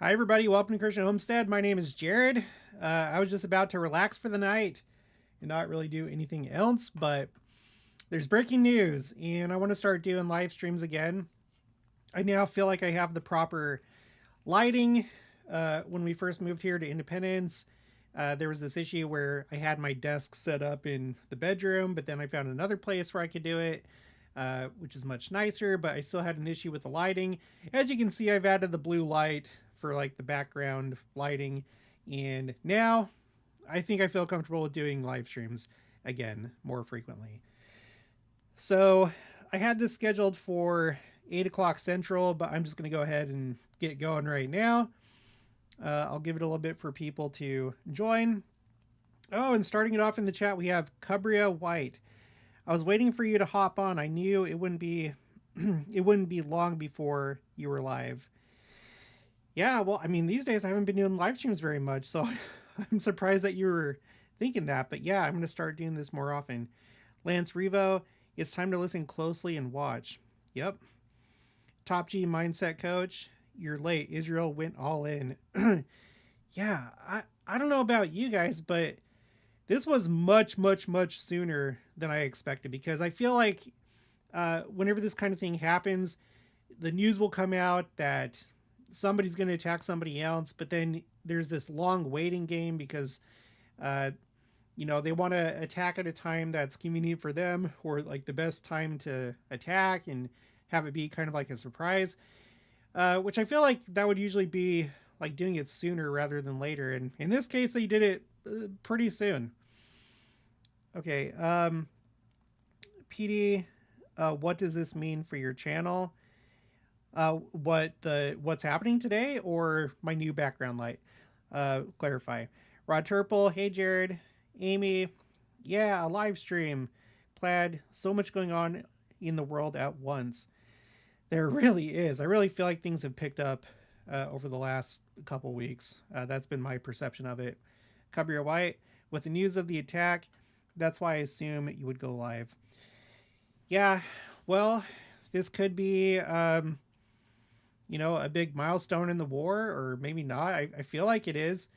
Hi, everybody. Welcome to Christian Homestead. My name is Jared. I was just about to relax for the night and not really do anything else, but there's breaking news, and I want to start doing live streams again. I now feel like I have the proper lighting. When we first moved here to Independence, there was this issue where I had my desk set up in the bedroom, but then I found another place where I could do it, which is much nicer, but I still had an issue with the lighting. As you can see, I've added the blue light for like the background lighting, and now I think I feel comfortable with doing live streams again more frequently. So I had this scheduled for 8 o'clock Central, but I'm just going to go ahead and get going right now. I'll give it a little bit for people to join. Oh, and starting it off in the chat, we have Cabria White. I was waiting for you to hop on. I knew it wouldn't be it wouldn't be long before you were live. Yeah, well, I mean, these days I haven't been doing live streams very much, so I'm surprised that you were thinking that. But yeah, I'm going to start doing this more often. Lance Revo, it's time to listen closely and watch. Yep. Top G Mindset Coach, you're late. Israel went all in. Yeah, I don't know about you guys, but this was much sooner than I expected, because I feel like whenever this kind of thing happens, the news will come out that somebody's going to attack somebody else, but then there's this long waiting game because uh, they want to attack at a time that's convenient for them, or like the best time to attack, and have it be kind of like a surprise, which I feel like that would usually be like doing it sooner rather than later, and in this case they did it pretty soon. Okay, PD, what does this mean for your channel? What's happening today, or my new background light? Clarify. Rod Turple, hey Jared, Amy, yeah, a live stream. Plaid, so much going on in the world at once. There really is. I really feel like things have picked up over the last couple weeks. That's been my perception of it. Cabria White, with the news of the attack, that's why I assume you would go live. Yeah, well, this could be a big milestone in the war, or maybe not. I feel like it is.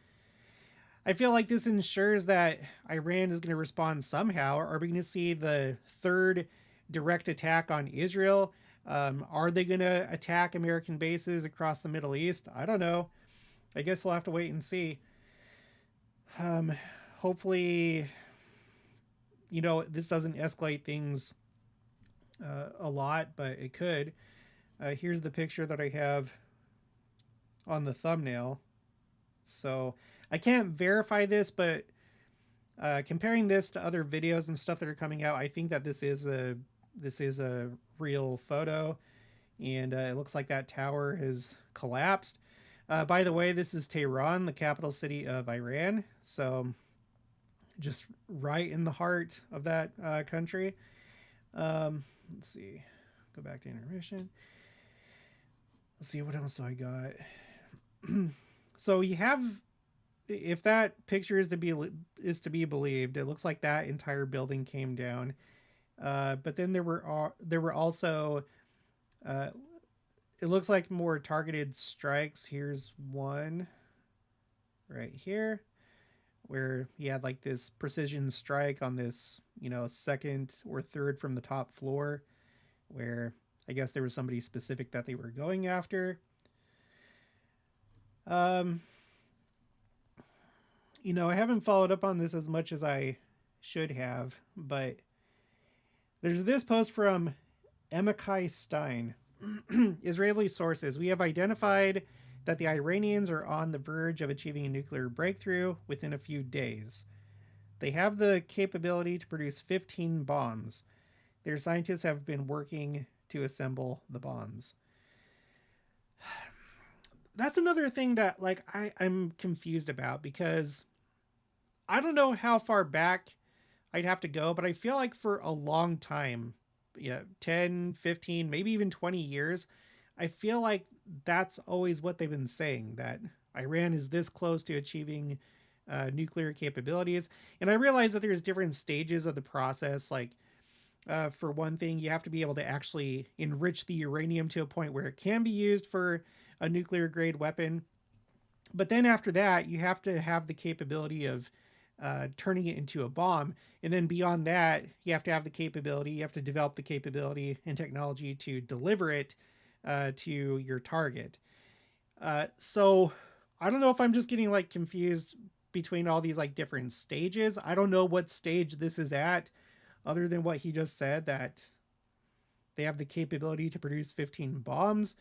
I feel like this ensures that Iran is going to respond somehow. Are we going to see the third direct attack on Israel? Are they going to attack American bases across the Middle East? I don't know. I guess we'll have to wait and see. Um, Hopefully, this doesn't escalate things a lot, but it could. Here's the picture that I have on the thumbnail. So I can't verify this, but comparing this to other videos and stuff that are coming out, I think that this is a real photo, and it looks like that tower has collapsed. By the way, this is Tehran, the capital city of Iran, so just right in the heart of that country. Let's see, go back to intermission. Let's see, what else do I got? So you have, if that picture is to be believed, it looks like that entire building came down. But then there were also it looks like more targeted strikes. Here's one right here, where he had like this precision strike on this, second or third from the top floor, where I guess there was somebody specific that they were going after. Um, I haven't followed up on this as much as I should have, but there's this post from Emikai Stein. Israeli sources, we have identified that the Iranians are on the verge of achieving a nuclear breakthrough within a few days. They have the capability to produce 15 bombs. Their scientists have been working to assemble the bombs. That's another thing that I'm confused about, because I don't know how far back I'd have to go, but I feel like for a long time, 10, 15, maybe even 20 years, I feel like that's always what they've been saying, that Iran is this close to achieving nuclear capabilities. And I realize that there's different stages of the process. Like, for one thing, you have to be able to actually enrich the uranium to a point where it can be used for a nuclear grade weapon. But then after that, you have to have the capability of turning it into a bomb. And then beyond that, you have to have the capability, you have to develop the capability and technology to deliver it to your target. So I don't know if I'm just getting like confused between all these like different stages. I don't know what stage this is at, other than what he just said, that they have the capability to produce 15 bombs.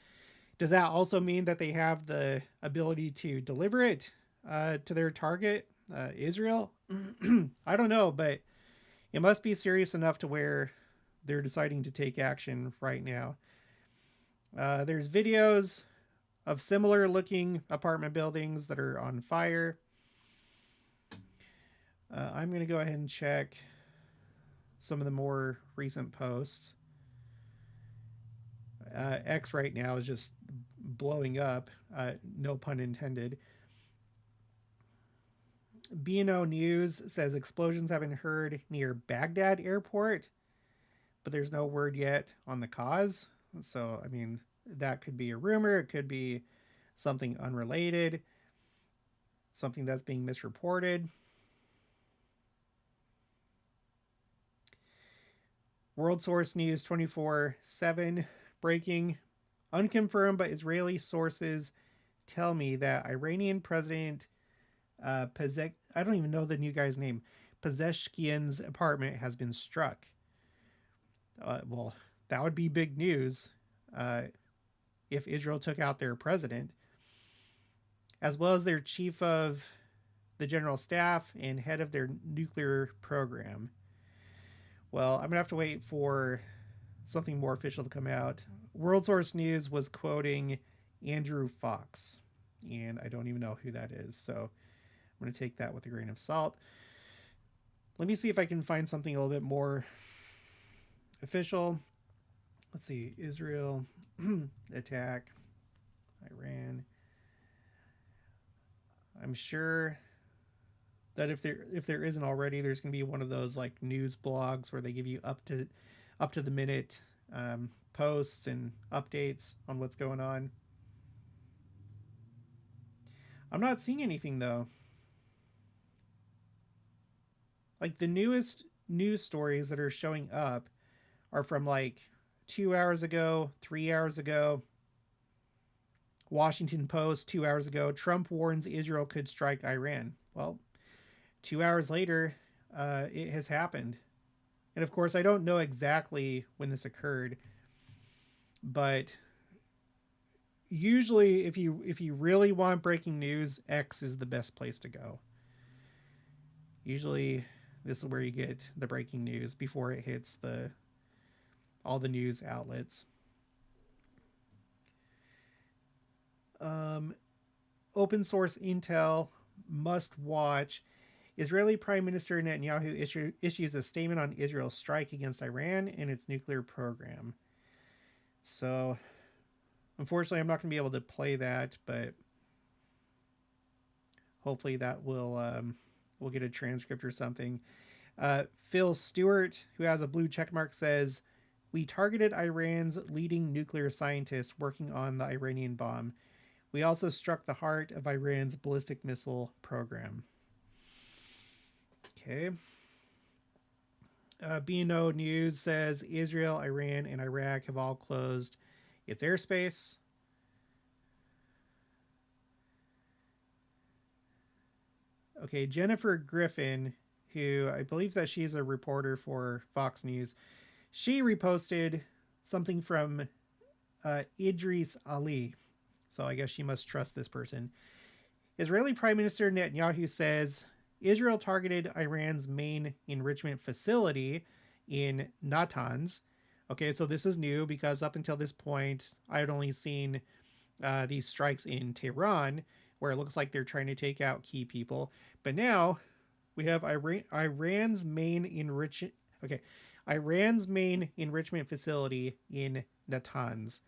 Does that also mean that they have the ability to deliver it to their target, Israel? I don't know, but it must be serious enough to where they're deciding to take action right now. There's videos of similar looking apartment buildings that are on fire. I'm going to go ahead and check some of the more recent posts. X right now is just blowing up, no pun intended. B&O News says explosions have been heard near Baghdad airport, but there's no word yet on the cause. So, I mean, that could be a rumor. It could be something unrelated, something that's being misreported. World Source News 24/7 breaking. Unconfirmed, but Israeli sources tell me that Iranian President I don't even know the new guy's name. Pezeshkian's apartment has been struck. Well, that would be big news if Israel took out their president, as well as their chief of the general staff and head of their nuclear program. Well, I'm going to have to wait for something more official to come out. World Source News was quoting Andrew Fox, and I don't even know who that is, so I'm going to take that with a grain of salt. Let me see if I can find something a little bit more official. Let's see. Israel attack Iran. I'm sure that if there isn't already, there's going to be one of those like news blogs where they give you up to the minute posts and updates on what's going on. I'm not seeing anything though. Like the newest news stories that are showing up are from like 2 hours ago, 3 hours ago. Washington Post 2 hours ago. Trump warns Israel could strike Iran. Well, 2 hours later, it has happened. And of course, I don't know exactly when this occurred, but usually if you really want breaking news, X is the best place to go. Usually this is where you get the breaking news before it hits all the news outlets. Open source intel must watch. Israeli Prime Minister Netanyahu issues a statement on Israel's strike against Iran and its nuclear program. So, unfortunately, I'm not going to be able to play that, but hopefully that will we'll get a transcript or something. Phil Stewart, who has a blue checkmark, says, "We targeted Iran's leading nuclear scientists working on the Iranian bomb. We also struck the heart of Iran's ballistic missile program." Okay. B&O News says Israel, Iran, and Iraq have all closed its airspace. Okay, Jennifer Griffin, who I believe that she's a reporter for Fox News, she reposted something from Idris Ali. So I guess she must trust this person. Israeli Prime Minister Netanyahu says Israel targeted Iran's main enrichment facility in Natanz. Okay, so this is new because up until this point, I had only seen these strikes in Tehran, where it looks like they're trying to take out key people. But now we have Iran's main enrichment facility in Natanz,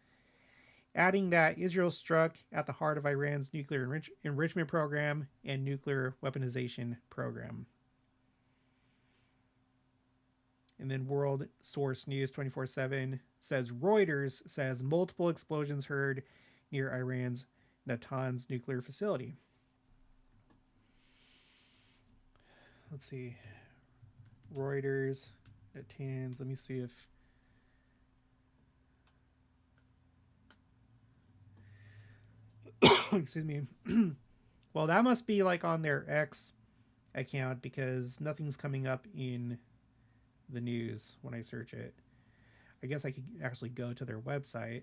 adding that Israel struck at the heart of Iran's nuclear enrichment program and nuclear weaponization program. And then World Source News 24/7 says Reuters says multiple explosions heard near Iran's Natanz nuclear facility. let's see. Reuters at TANS. Let me see if... excuse me. Well, that must be like on their X account because nothing's coming up in the news when I search it. I guess I could actually go to their website.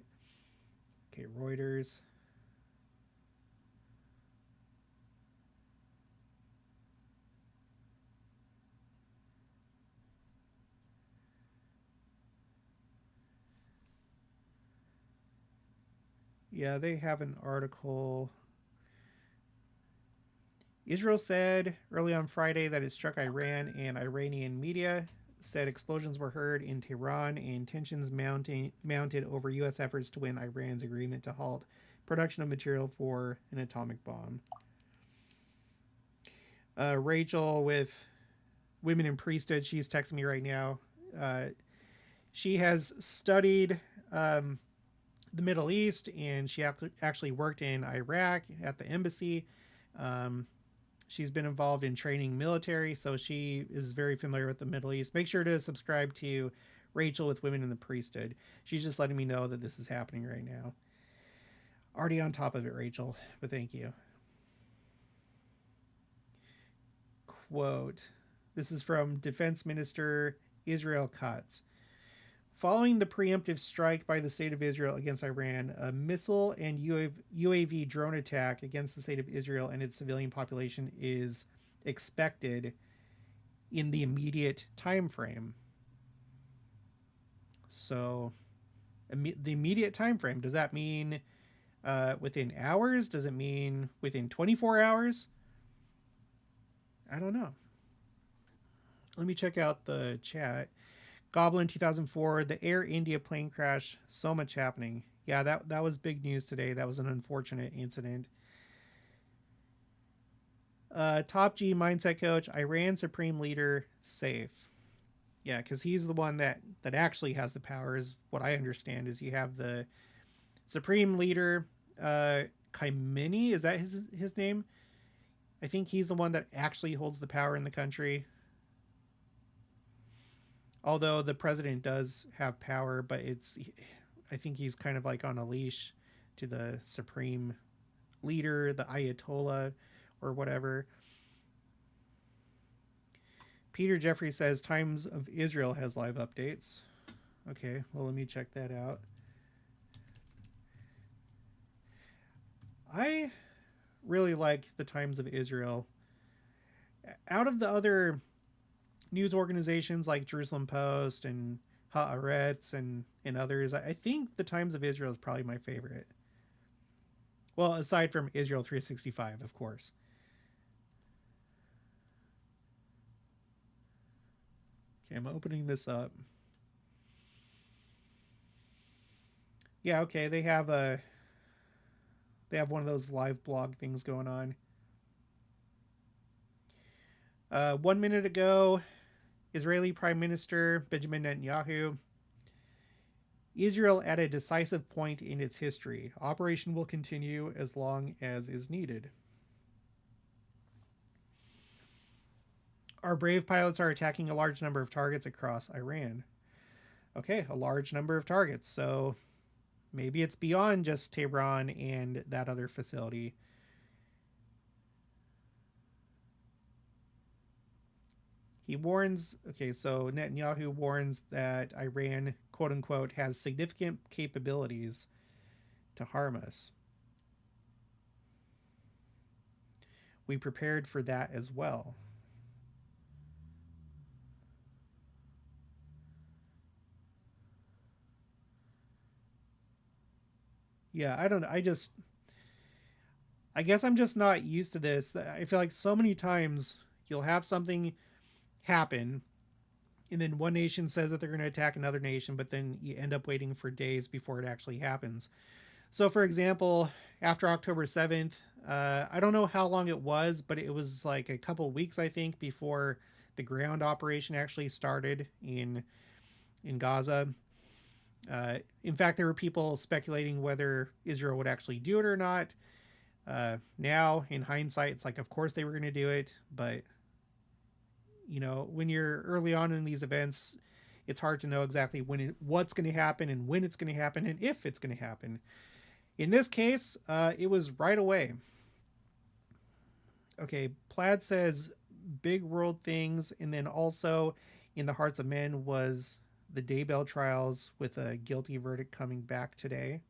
Okay, Reuters. Yeah, they have an article. Israel said early on Friday that it struck Iran, and Iranian media said explosions were heard in Tehran and tensions mounted over U.S. efforts to win Iran's agreement to halt production of material for an atomic bomb. Rachel with Women in Priesthood, she's texting me right now. She has studied the Middle East, and she actually worked in Iraq at the embassy. She's been involved in training military, so she is very familiar with the Middle East. Make sure to subscribe to Rachel with Women in the Priesthood. She's just letting me know that this is happening right now. Already on top of it, Rachel, but thank you. Quote, this is from Defense Minister Israel Katz. Following the preemptive strike by the State of Israel against Iran, a missile and UAV drone attack against the State of Israel and its civilian population is expected in the immediate time frame. So, the immediate time frame, does that mean within hours? Does it mean within 24 hours? I don't know. Let me check out the chat. Goblin 2004, the Air India plane crash, so much happening. Yeah, that was big news today. That was an unfortunate incident. Top G mindset coach, Iran supreme leader safe. Yeah, because he's the one that actually has the power, is what I understand. Is you have the supreme leader, Khamenei, is that his name? I think he's the one that actually holds the power in the country. Although the president does have power, but I think he's kind of like on a leash to the supreme leader, the Ayatollah, or whatever. Peter Jeffrey says Times of Israel has live updates. Okay, well, let me check that out. I really like the Times of Israel. Out of the other news organizations like Jerusalem Post and Haaretz and others, I think the Times of Israel is probably my favorite. Well, aside from Israel 365, of course. Okay, I'm opening this up. Yeah, okay, they have one of those live blog things going on. 1 minute ago, Israeli Prime Minister Benjamin Netanyahu. Israel at a decisive point in its history. Operation will continue as long as is needed. Our brave pilots are attacking a large number of targets across Iran. Okay, a large number of targets. So maybe it's beyond just Tehran and that other facility. He warns, okay, so Netanyahu warns that Iran, quote unquote, has significant capabilities to harm us. We prepared for that as well. Yeah, I don't know. I guess I'm just not used to this. I feel like so many times you'll have something happen, and then one nation says that they're going to attack another nation, but then you end up waiting for days before it actually happens. So, for example, after October 7th, I don't know how long it was, but it was like a couple weeks, I think, before the ground operation actually started in Gaza. In fact, there were people speculating whether Israel would actually do it or not. Now, in hindsight, it's like, of course they were going to do it, but You know, when you're early on in these events, it's hard to know exactly what's going to happen and when it's going to happen and if it's going to happen. In this case, it was right away. Okay, Plaid says big world things, and then also in the hearts of men was the Daybell trials with a guilty verdict coming back today.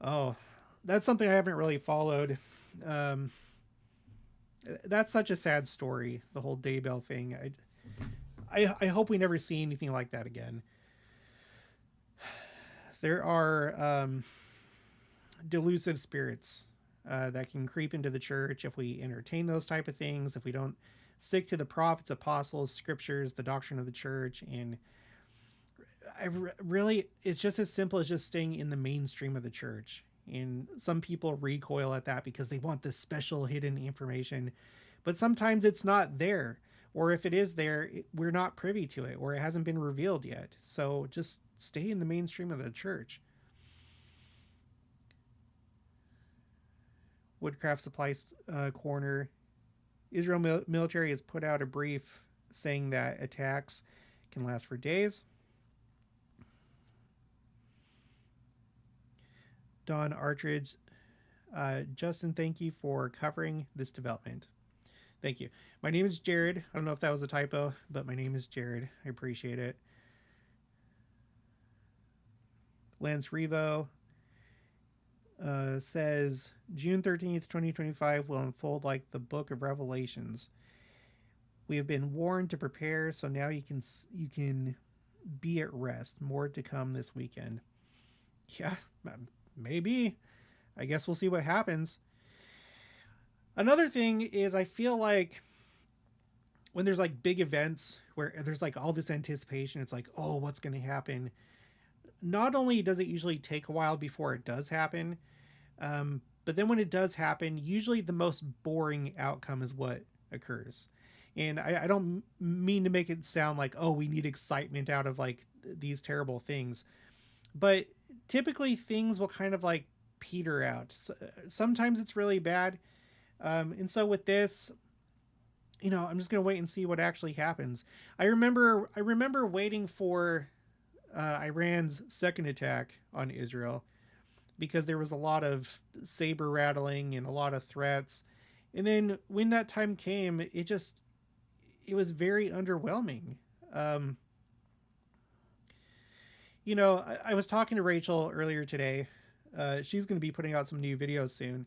Oh, that's something I haven't really followed. Um, that's such a sad story, the whole Daybell thing. I hope we never see anything like that again. There are delusive spirits that can creep into the church if we entertain those type of things, if we don't stick to the prophets, apostles, scriptures, the doctrine of the church. And really, it's just as simple as just staying in the mainstream of the church. And some people recoil at that because they want this special hidden information, but sometimes it's not there, or if it is there, we're not privy to it, or it hasn't been revealed yet. So just stay in the mainstream of the church. Woodcraft Supplies Corner. Israel military has put out a brief saying that attacks can last for days. Don Artridge. Justin, thank you for covering this development. Thank you. My name is Jared. I don't know if that was a typo, but my name is Jared. I appreciate it. Lance Revo says June 13th, 2025 will unfold like the book of Revelations. We have been warned to prepare, so now you can be at rest. More to come this weekend. Yeah, maybe. I guess we'll see what happens. Another thing is I feel like when there's like big events where there's like all this anticipation, it's like, oh, what's going to happen? Not only does it usually take a while before it does happen, but then when it does happen, usually the most boring outcome is what occurs. And I don't mean to make it sound like, oh, we need excitement out of like these terrible things. But typically things will kind of like peter out. Sometimes it's really bad. And so with this, I'm just going to wait and see what actually happens. I remember waiting for Iran's second attack on Israel because there was a lot of saber rattling and a lot of threats. And then when that time came, it was very underwhelming. I was talking to Rachel earlier today. She's going to be putting out some new videos soon.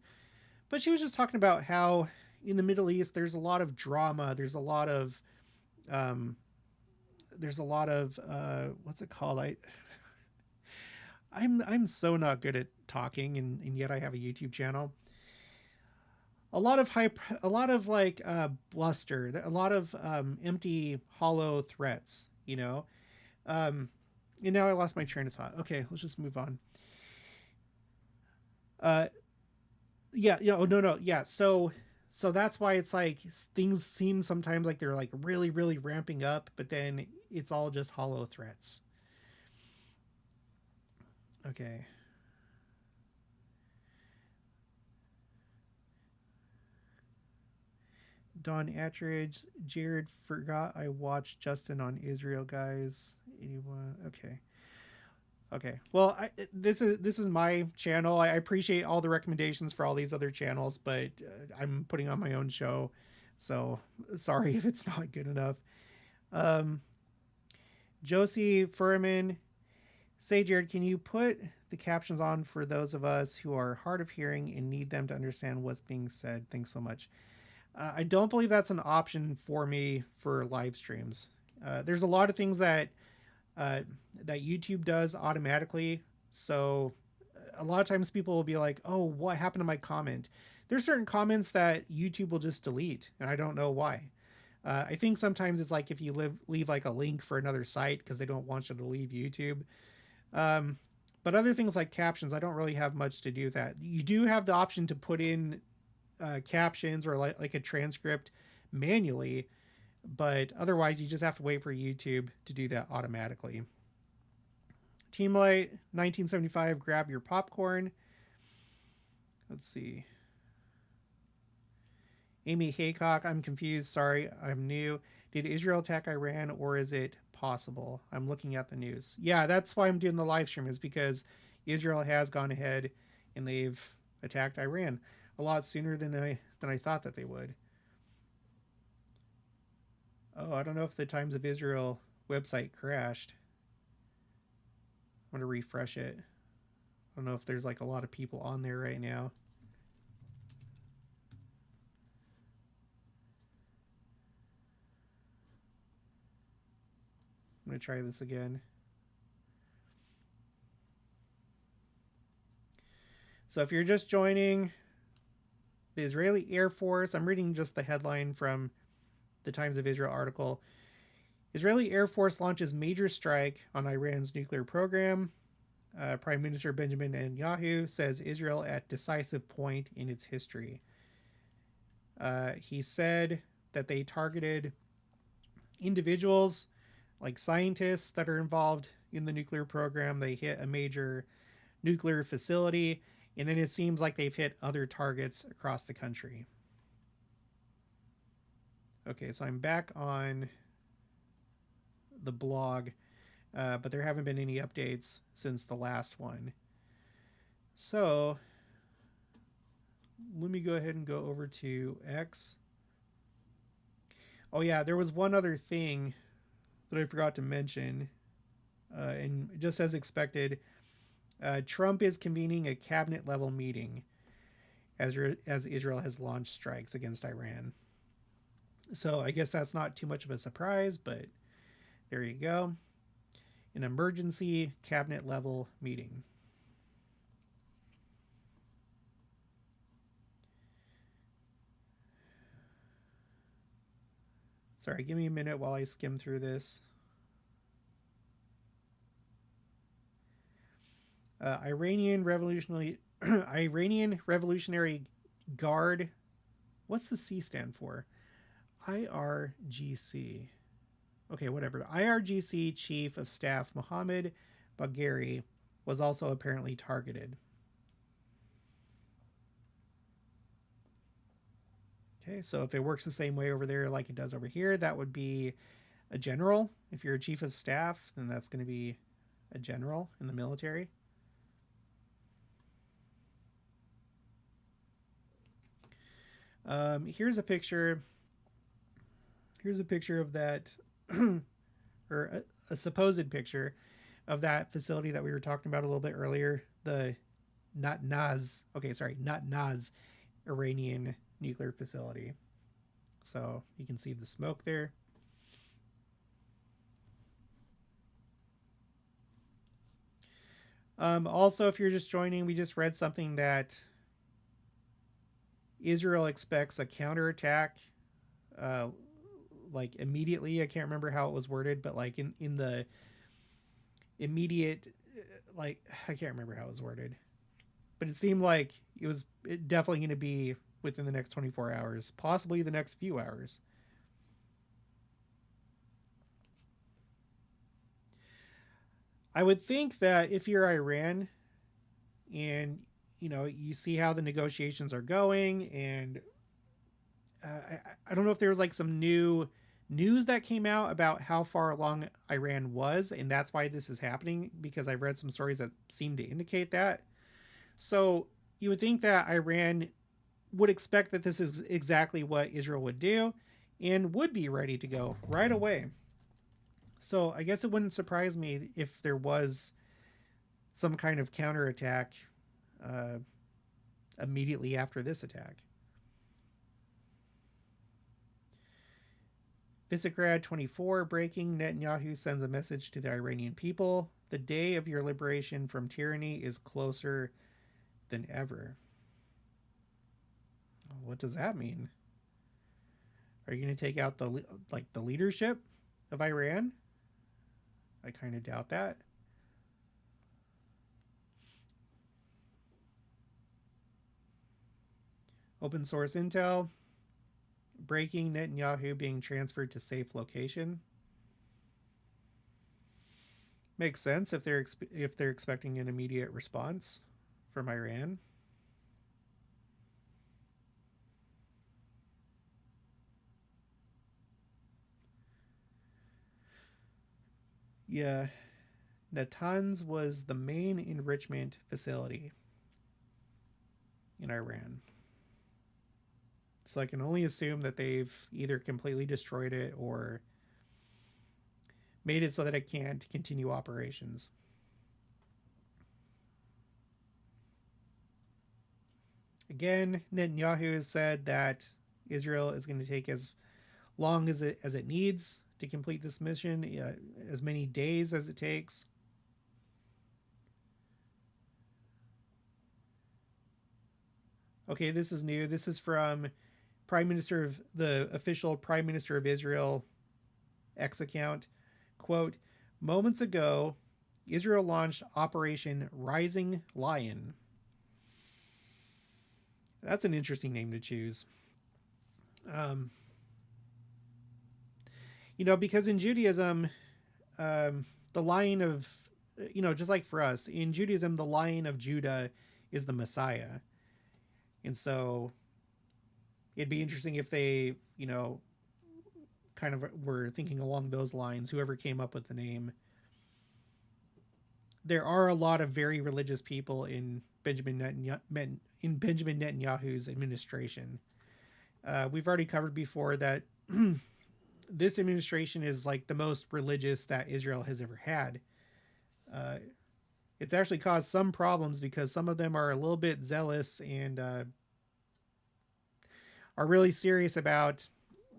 But she was just talking about how in the Middle East there's a lot of drama. There's a lot of what's it called? I'm so not good at talking, and yet I have a YouTube channel. A lot of bluster, a lot of empty, hollow threats. And now I lost my train of thought. Okay, let's just move on. Yeah, oh, no, yeah. So that's why it's like things seem sometimes like they're like really, really ramping up, but then it's all just hollow threats. Okay. Don Attridge, Jared forgot I watched Justin on Israel, guys. Anyone? Okay. Well, this is my channel. I appreciate all the recommendations for all these other channels, but I'm putting on my own show, so sorry if it's not good enough. Josie Furman, say, Jared, can you put the captions on for those of us who are hard of hearing and need them to understand what's being said? Thanks so much. I don't believe that's an option for me for live streams. There's a lot of things that YouTube does automatically. So a lot of times people will be like, oh, what happened to my comment? There's certain comments that YouTube will just delete, and I don't know why. I think sometimes it's like if you leave like a link for another site because they don't want you to leave YouTube. But other things like captions, I don't really have much to do with that. You do have the option to put in captions or like a transcript manually, but otherwise you just have to wait for YouTube to do that automatically. Team Light 1975, grab your popcorn. Let's see. Amy Haycock, I'm confused. Sorry, I'm new. Did Israel attack Iran, or is it possible? I'm looking at the news. Yeah, that's why I'm doing the live stream, is because Israel has gone ahead and they've attacked Iran a lot sooner than I thought that they would. Oh, I don't know if the Times of Israel website crashed. I'm gonna refresh it. I don't know if there's like a lot of people on there right now. I'm gonna try this again. So if you're just joining, the Israeli Air Force, I'm reading just the headline from the Times of Israel article. Israeli Air Force launches major strike on Iran's nuclear program. Prime Minister Benjamin Netanyahu says Israel at decisive point in its history. He said that they targeted individuals like scientists that are involved in the nuclear program. They hit a major nuclear facility, and then it seems like they've hit other targets across the country. Okay, so I'm back on the blog, but there haven't been any updates since the last one. So let me go ahead and go over to X. Oh yeah, there was one other thing that I forgot to mention, and just as expected, Trump is convening a cabinet-level meeting as Israel has launched strikes against Iran. So I guess that's not too much of a surprise, but there you go. An emergency cabinet-level meeting. Sorry, give me a minute while I skim through this. Iranian Revolutionary Guard. What's the C stand for? IRGC. Okay, whatever. IRGC Chief of Staff Mohammed Bagheri was also apparently targeted. Okay, so if it works the same way over there like it does over here, that would be a general. If you're a chief of staff, then that's going to be a general in the military. Here's a picture. Here's a picture of that, or a supposed picture of that facility that we were talking about a little bit earlier. The not Naz. Okay, sorry, not Naz, Iranian nuclear facility. So you can see the smoke there. Also, if you're just joining, we just read something that Israel expects a counterattack, like immediately. I can't remember how it was worded, but like in the immediate, like I can't remember how it was worded, but it seemed like it was definitely going to be within the next 24 hours, possibly the next few hours. I would think that if you're Iran and you see how the negotiations are going, and I don't know if there was like some new news that came out about how far along Iran was, and that's why this is happening, because I've read some stories that seem to indicate that. So you would think that Iran would expect that this is exactly what Israel would do and would be ready to go right away. So I guess it wouldn't surprise me if there was some kind of counterattack uh, immediately after this attack. Visegrad 24 breaking. Netanyahu sends a message to the Iranian people. The day of your liberation from tyranny is closer than ever. What does that mean? Are you going to take out the leadership of Iran? I kind of doubt that. Open source intel. Breaking. Netanyahu being transferred to safe location. Makes sense if they're expecting an immediate response from Iran. Yeah, Natanz was the main enrichment facility in Iran. So I can only assume that they've either completely destroyed it or made it so that it can't continue operations. Again, Netanyahu has said that Israel is going to take as long as it needs to complete this mission, as many days as it takes. Okay, this is new. This is from the official Prime Minister of Israel X account. Quote, moments ago, Israel launched Operation Rising Lion. That's an interesting name to choose. Um, because in Judaism, the Lion of, just like for us, in Judaism, the Lion of Judah is the Messiah. And so it'd be interesting if they, kind of were thinking along those lines, whoever came up with the name. There are a lot of very religious people in Benjamin Netanyahu's administration. We've already covered before that this administration is like the most religious that Israel has ever had. Uh, it's actually caused some problems because some of them are a little bit zealous and are really serious about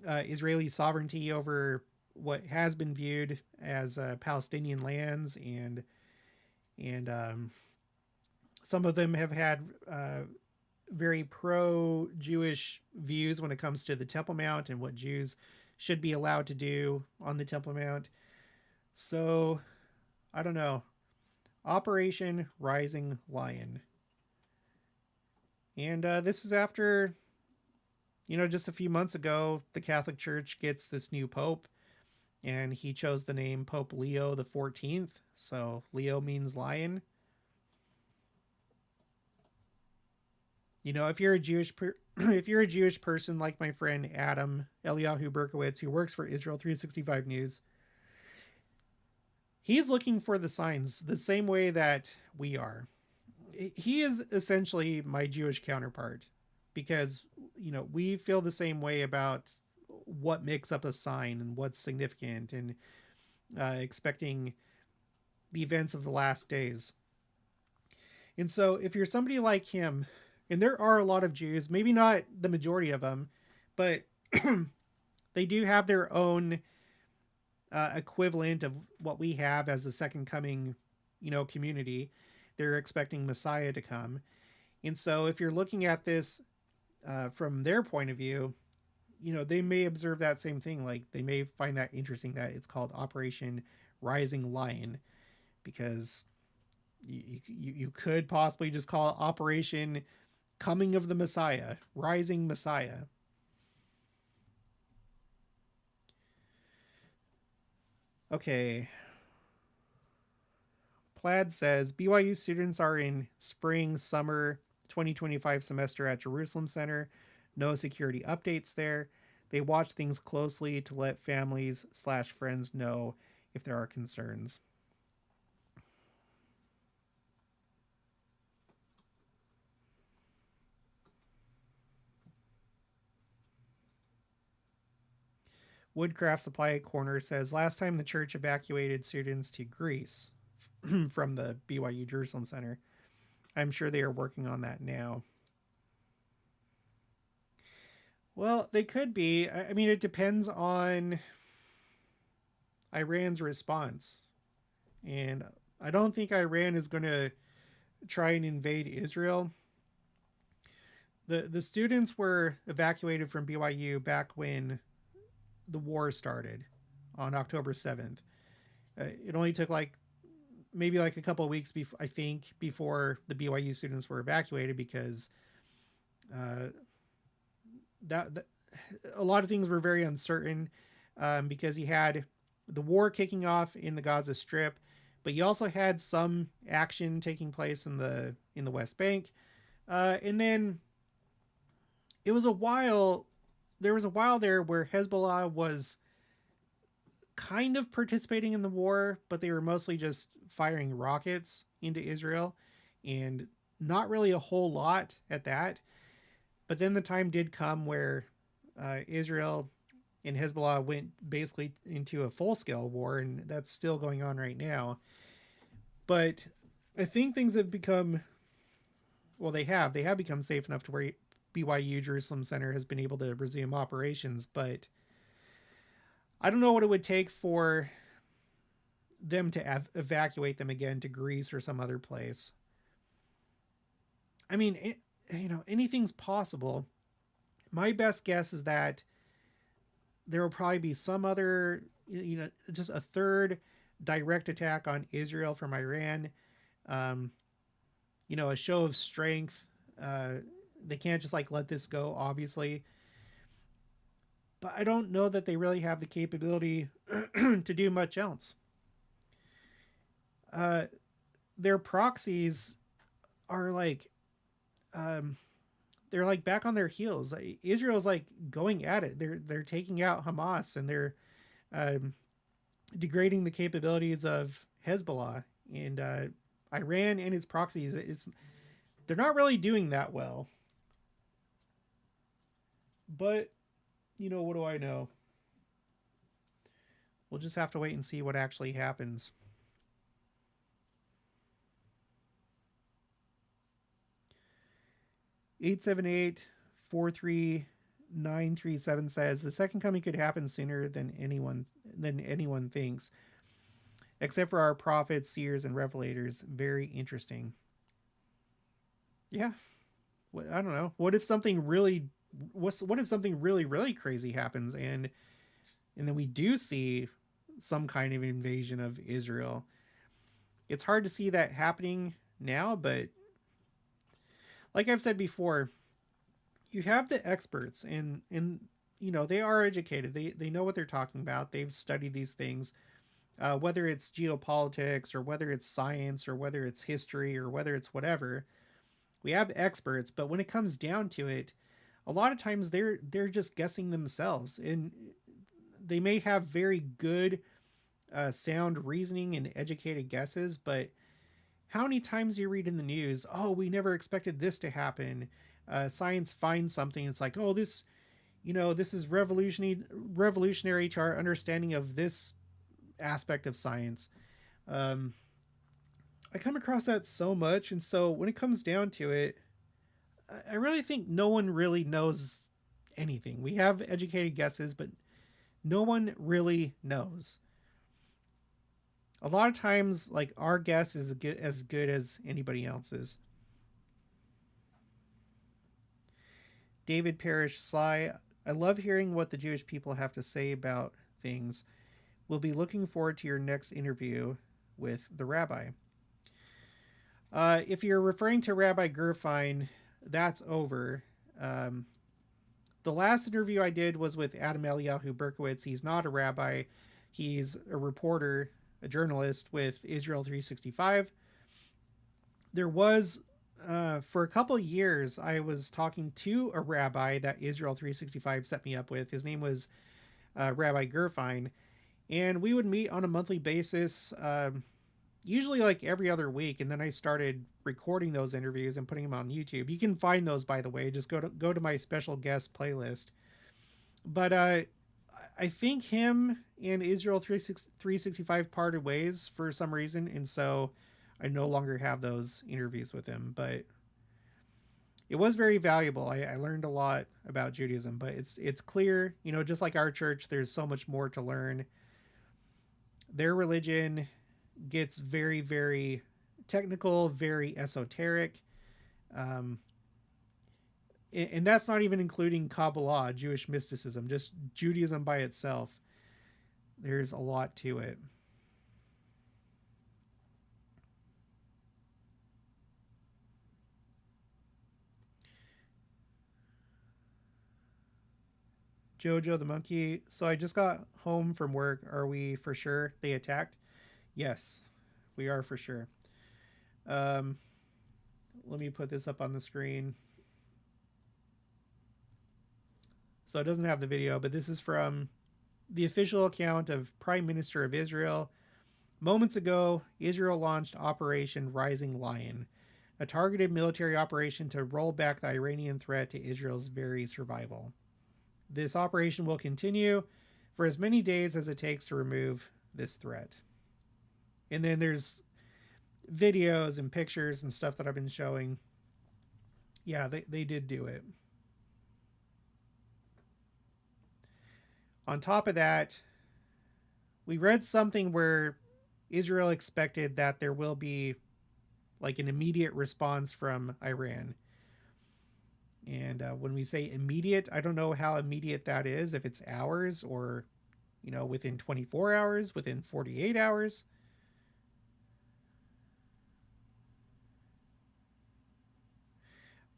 Israeli sovereignty over what has been viewed as Palestinian lands, and some of them have had very pro-Jewish views when it comes to the Temple Mount and what Jews should be allowed to do on the Temple Mount. So, I don't know. Operation Rising Lion. And this is after, just a few months ago, the Catholic Church gets this new pope, and he chose the name Pope Leo the 14th. So Leo means lion. If you're a if you're a Jewish person like my friend Adam Eliyahu Berkowitz, who works for Israel 365 News, he's looking for the signs the same way that we are. He is essentially my Jewish counterpart because, we feel the same way about what makes up a sign and what's significant, and expecting the events of the last days. And so if you're somebody like him, and there are a lot of Jews, maybe not the majority of them, but they do have their own equivalent of what we have as the second coming, community. They're expecting Messiah to come. And so if you're looking at this from their point of view, they may observe that same thing. Like they may find that interesting that it's called Operation Rising Lion, because you could possibly just call it Operation Coming of the Messiah, Rising Messiah. Okay. Plaid says BYU students are in spring, summer 2025 semester at Jerusalem Center. No security updates there. They watch things closely to let families/friends know if there are concerns. Woodcraft Supply Corner says last time the church evacuated students to Greece from the BYU Jerusalem Center. I'm sure they are working on that now. Well, they could be. I mean, it depends on Iran's response. And I don't think Iran is going to try and invade Israel. The students were evacuated from BYU back when the war started on October 7th. It only took maybe a couple of weeks before, I think, before the BYU students were evacuated, because that a lot of things were very uncertain, because you had the war kicking off in the Gaza Strip, but you also had some action taking place in the West Bank, and then there was a while there where Hezbollah was kind of participating in the war, but they were mostly just firing rockets into Israel and not really a whole lot at that. But then the time did come where Israel and Hezbollah went basically into a full scale war, and that's still going on right now. But I think things have become, well, they have become safe enough to where BYU Jerusalem Center has been able to resume operations. But I don't know what it would take for them to evacuate them again to Greece or some other place. I mean, anything's possible. My best guess is that there will probably be some other, just a third direct attack on Israel from Iran. Um, a show of strength. They can't just like let this go, obviously. But I don't know that they really have the capability to do much else. Uh, their proxies are like, they're like back on their heels. Israel's like going at it. They're taking out Hamas, and they're um, degrading the capabilities of Hezbollah and Iran and its proxies. They're not really doing that well. But what do I know? We'll just have to wait and see what actually happens. (878) 43937 says the second coming could happen sooner than anyone thinks, except for our prophets, seers, and revelators. Very interesting. Yeah, I don't know. What if something really really crazy happens, and then we do see some kind of invasion of Israel? It's hard to see that happening now, but like I've said before, you have the experts, and they are educated. They know what they're talking about. They've studied these things, whether it's geopolitics or whether it's science or whether it's history or whether it's whatever. We have experts, but when it comes down to it, a lot of times they're just guessing themselves, and they may have very good, sound reasoning and educated guesses, but how many times you read in the news, oh, we never expected this to happen. Science finds something. It's like, oh, this is revolutionary to our understanding of this aspect of science. I come across that so much, and so when it comes down to it, I really think no one really knows anything. We have educated guesses, but no one really knows. A lot of times, like, our guess is as good as anybody else's. David Parrish Sly, I love hearing what the Jewish people have to say about things. We'll be looking forward to your next interview with the rabbi. If you're referring to Rabbi Gerfine, that's over. The last interview I did was with Adam Eliyahu Berkowitz. He's not a rabbi. He's a reporter, a journalist with Israel 365. There was, for a couple years, I was talking to a rabbi that Israel 365 set me up with. His name was Rabbi Gerfine. And we would meet on a monthly basis, usually like every other week. And then I started recording those interviews and putting them on YouTube. You can find those, by the way. Just go to my special guest playlist. But I think him and Israel 365 parted ways for some reason, and so I no longer have those interviews with him. But it was very valuable. I learned a lot about Judaism, but it's clear, just like our church, there's so much more to learn. Their religion gets very, very technical, very esoteric. And that's not even including Kabbalah, Jewish mysticism, just Judaism by itself. There's a lot to it. Jojo the monkey. So I just got home from work. Are we for sure they attacked? Yes, we are for sure. Let me put this up on the screen. So it doesn't have the video, but this is from The official account of Prime Minister of Israel: moments ago, Israel launched Operation Rising Lion, a targeted military operation to roll back the Iranian threat to Israel's very survival. This operation will continue for as many days as it takes to remove this threat. And then there's videos and pictures and stuff that I've been showing. Yeah, they did do it. On top of that, we read something where Israel expected that there will be like an immediate response from Iran. And when we say immediate, I don't know how immediate that is, if it's hours or, within 24 hours, within 48 hours.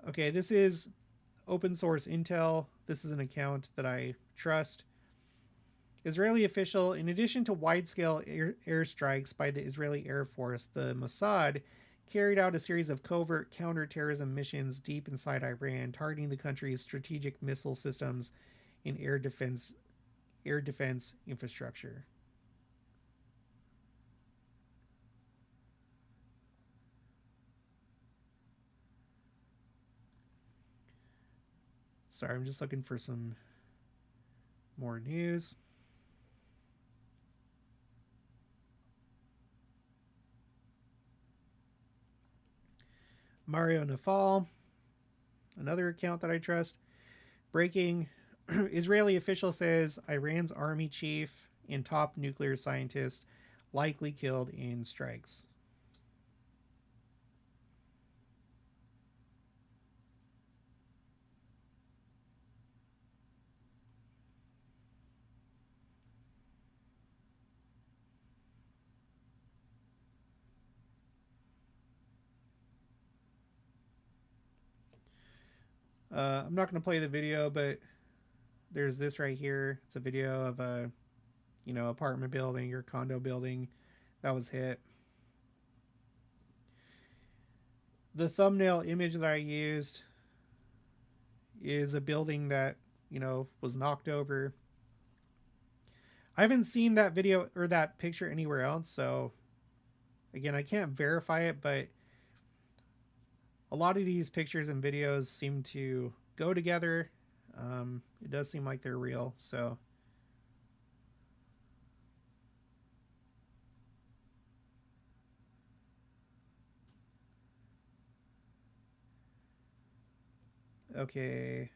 Okay, this is open source intel. This is an account that I trust. Israeli official: in addition to wide-scale airstrikes by the Israeli Air Force, the Mossad carried out a series of covert counterterrorism missions deep inside Iran, targeting the country's strategic missile systems and air defense infrastructure. Sorry, I'm just looking for some more news. Mario Nafal, another account that I trust. Breaking: Israeli official says Iran's army chief and top nuclear scientist likely killed in strikes. I'm not going to play the video, but there's this right here. It's a video of a, apartment building or condo building that was hit. The thumbnail image that I used is a building that, was knocked over. I haven't seen that video or that picture anywhere else, so again, I can't verify it, but a lot of these pictures and videos seem to go together. It does seem like they're real, so. Okay,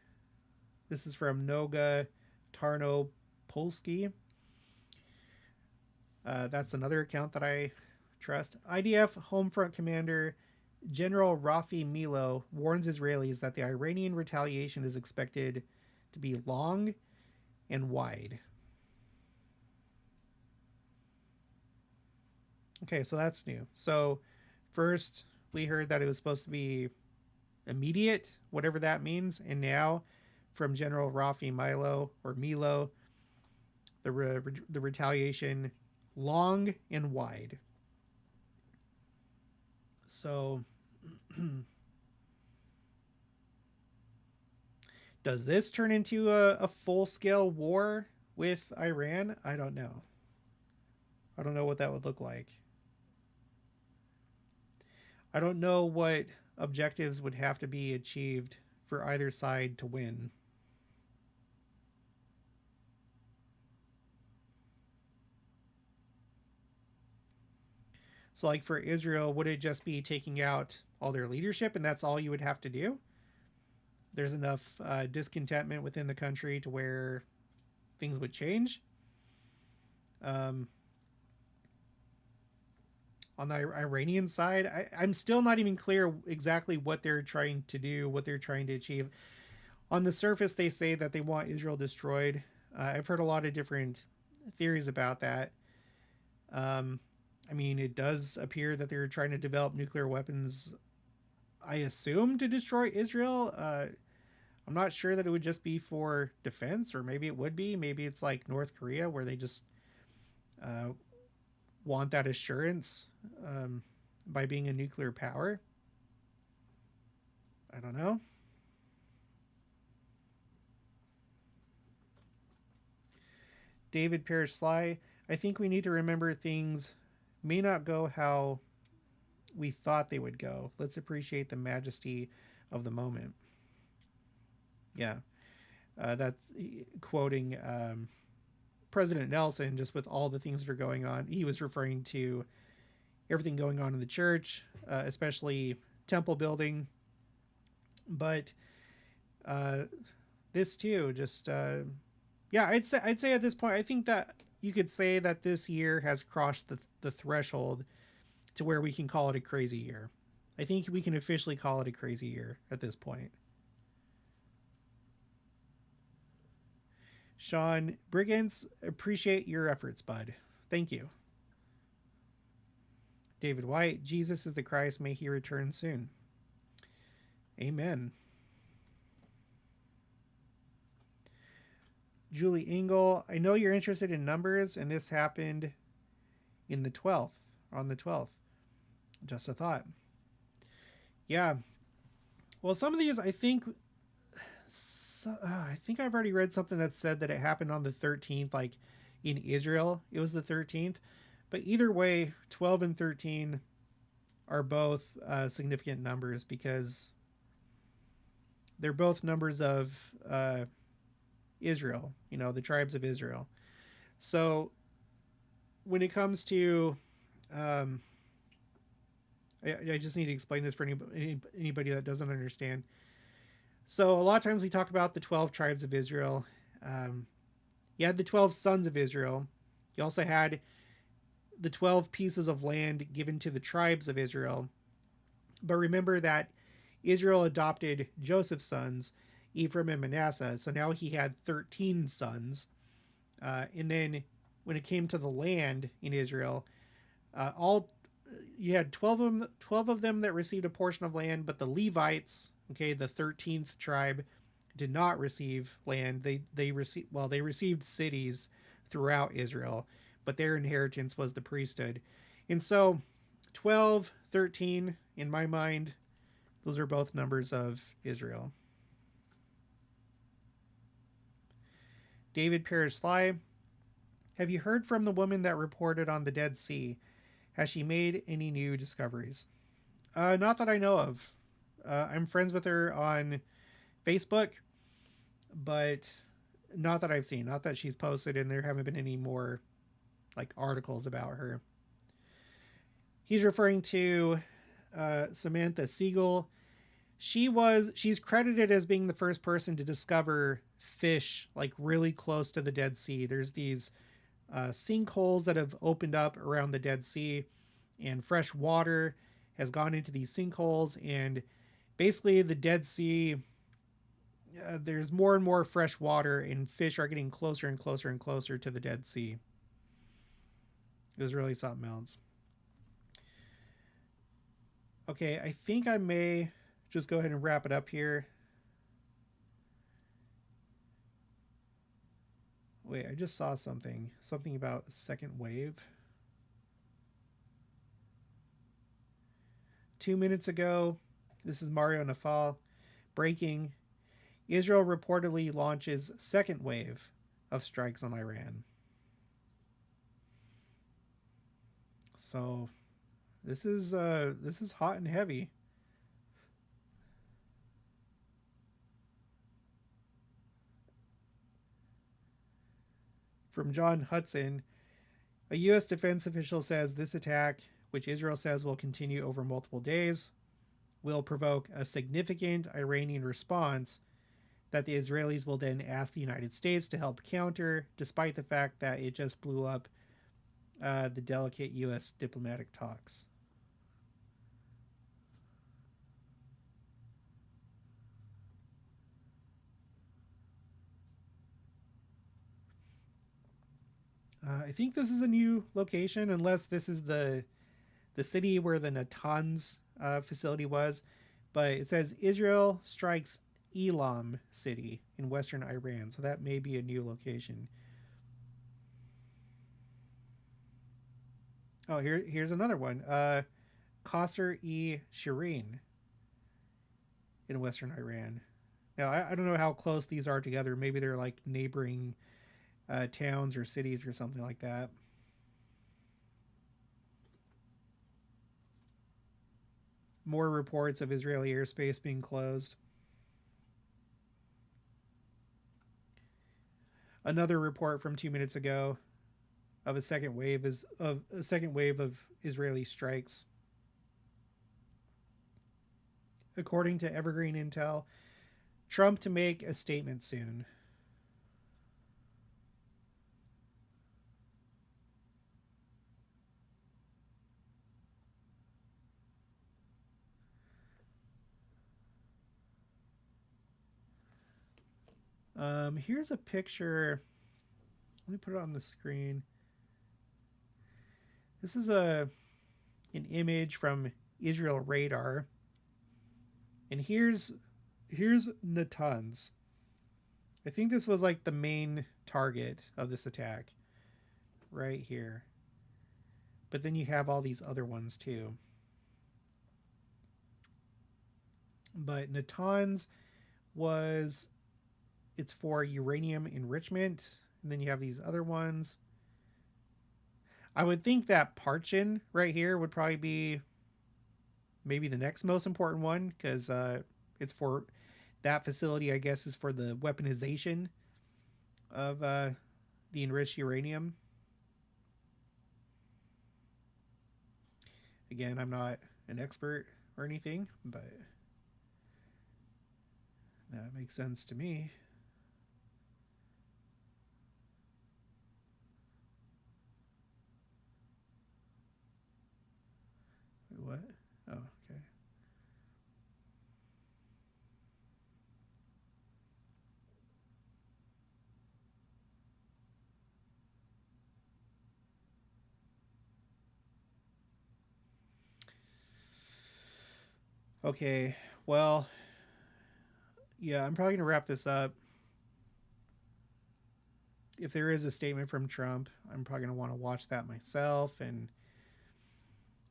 this is from Noga Tarnopolsky. That's another account that I trust. IDF Homefront Commander General Rafi Milo warns Israelis that the Iranian retaliation is expected to be long and wide. Okay, so that's new. So first we heard that it was supposed to be immediate, whatever that means, and now from General Rafi Milo, the retaliation long and wide. So does this turn into a full-scale war with Iran? I don't know. I don't know what that would look like. I don't know what objectives would have to be achieved for either side to win. So, like for Israel, would it just be taking out all their leadership and that's all you would have to do? There's enough discontentment within the country to where things would change. On the Iranian side, I'm still not even clear exactly what they're trying to do, what they're trying to achieve. On the surface, they say that they want Israel destroyed. I've heard a lot of different theories about that. I mean, it does appear that they're trying to develop nuclear weapons, I assume, to destroy Israel. I'm not sure that it would just be for defense, or maybe it would be. Maybe it's like North Korea, where they just want that assurance by being a nuclear power. I don't know. David Parrish Sly, I think we need to remember things may not go how we thought they would go. Let's appreciate the majesty of the moment. Yeah, that's quoting President Nelson, just with all the things that are going on. He was referring to everything going on in the church, especially temple building. But uh, this too, just yeah, I'd say at this point, I think that you could say that this year has crossed the threshold to where we can call it a crazy year. I think we can officially call it a crazy year at this point. Sean Briggins, appreciate your efforts, bud. Thank you. David White, Jesus is the Christ. May he return soon. Amen. Julie Engel, I know you're interested in numbers, and this happened in the 12th, on the 12th. Just a thought. Yeah. Well, some of these, I think I've already read something that said that it happened on the 13th, like in Israel, it was the 13th. But either way, 12 and 13 are both significant numbers because they're both numbers of Israel, the tribes of Israel. So when it comes to, I just need to explain this for anybody that doesn't understand. So a lot of times we talk about the 12 tribes of Israel. You had the 12 sons of Israel. You also had the 12 pieces of land given to the tribes of Israel. But remember that Israel adopted Joseph's sons, Ephraim and Manasseh. So now he had 13 sons. And then when it came to the land in Israel, all you had 12 of them that received a portion of land, but the Levites, okay, the 13th tribe, did not receive land. They received cities throughout Israel, but their inheritance was the priesthood. And so 12, 13, in my mind, those are both numbers of Israel. David Parrish Sly, have you heard from the woman that reported on the Dead Sea? Has she made any new discoveries? Not that I know of. I'm friends with her on Facebook, but not that I've seen. Not that she's posted, and there haven't been any more like articles about her. He's referring to Samantha Siegel. She's credited as being the first person to discover fish like really close to the Dead Sea. There's these sinkholes that have opened up around the Dead Sea, and fresh water has gone into these sinkholes, and basically the Dead Sea, there's more and more fresh water, and fish are getting closer and closer and closer to the Dead Sea. It was really something else. Okay, I think I may just go ahead and wrap it up here. Wait, I just saw something about second wave. 2 minutes ago, this is Mario Nafal. Breaking, Israel reportedly launches second wave of strikes on Iran. So this is hot and heavy. From John Hudson, a U.S. defense official says this attack, which Israel says will continue over multiple days, will provoke a significant Iranian response that the Israelis will then ask the United States to help counter, despite the fact that it just blew up the delicate U.S. diplomatic talks. I think this is a new location, unless this is the city where the Natanz facility was. But it says Israel strikes Elam city in western Iran, so that may be a new location. Oh, here's another one. Qasr-e-Shirin in western Iran. Now, I don't know how close these are together. Maybe they're like neighboring towns or cities or something like that. More reports of Israeli airspace being closed. Another report from 2 minutes ago of a second wave of Israeli strikes. According to Evergreen Intel, Trump to make a statement soon. Here's a picture. Let me put it on the screen. This is an image from Israel radar, and here's Natanz. I think this was like the main target of this attack, right here. But then you have all these other ones too. But Natanz it's for uranium enrichment, and then you have these other ones. I would think that Parchin right here would probably be maybe the next most important one, because it's for that facility, I guess, is for the weaponization of the enriched uranium. Again, I'm not an expert or anything, but that makes sense to me. Wait, what? Oh, okay. Okay, well, yeah, I'm probably going to wrap this up. If there is a statement from Trump, I'm probably going to want to watch that myself. And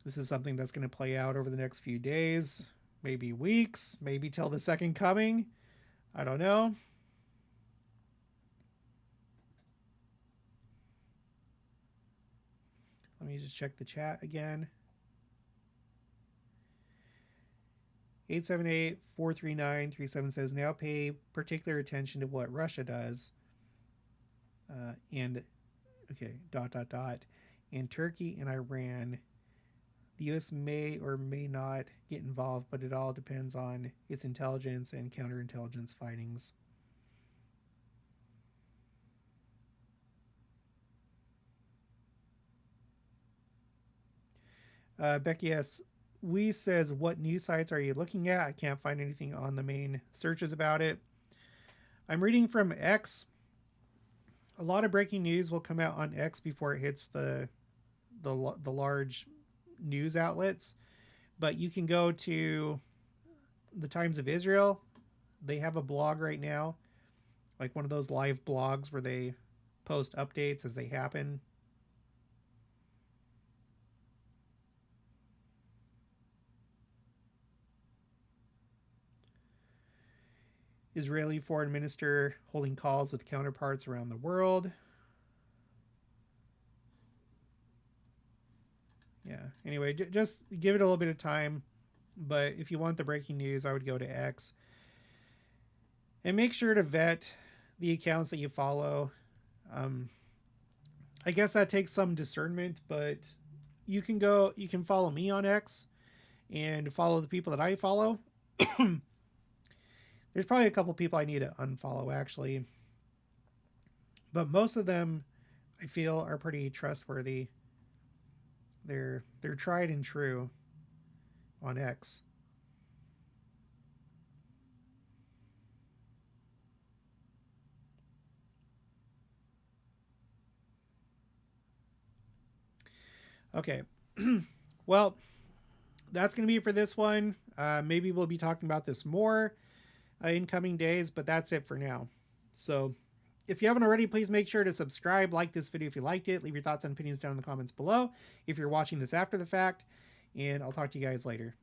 this is something that's going to play out over the next few days, maybe weeks, maybe till the second coming. I don't know. Let me just check the chat again. 878-439-37 says, now pay particular attention to what Russia does. And, okay, ... And Turkey and Iran. The U.S. may or may not get involved, but it all depends on its intelligence and counterintelligence findings. Becky asks, We says, what news sites are you looking at? I can't find anything on the main searches about it. I'm reading from X. A lot of breaking news will come out on X before it hits the large news outlets. But you can go to the Times of Israel. They have a blog right now, like one of those live blogs where they post updates as they happen. Israeli foreign minister holding calls with counterparts around the world. Yeah, anyway, just give it a little bit of time. But if you want the breaking news, I would go to X. And make sure to vet the accounts that you follow. I guess that takes some discernment, but you can follow me on X and follow the people that I follow. There's probably a couple people I need to unfollow, actually. But most of them, I feel, are pretty trustworthy. They're tried and true on X. Okay. Well, that's going to be it for this one. Maybe we'll be talking about this more in coming days, but that's it for now. So if you haven't already, please make sure to subscribe, like this video if you liked it, leave your thoughts and opinions down in the comments below if you're watching this after the fact, and I'll talk to you guys later.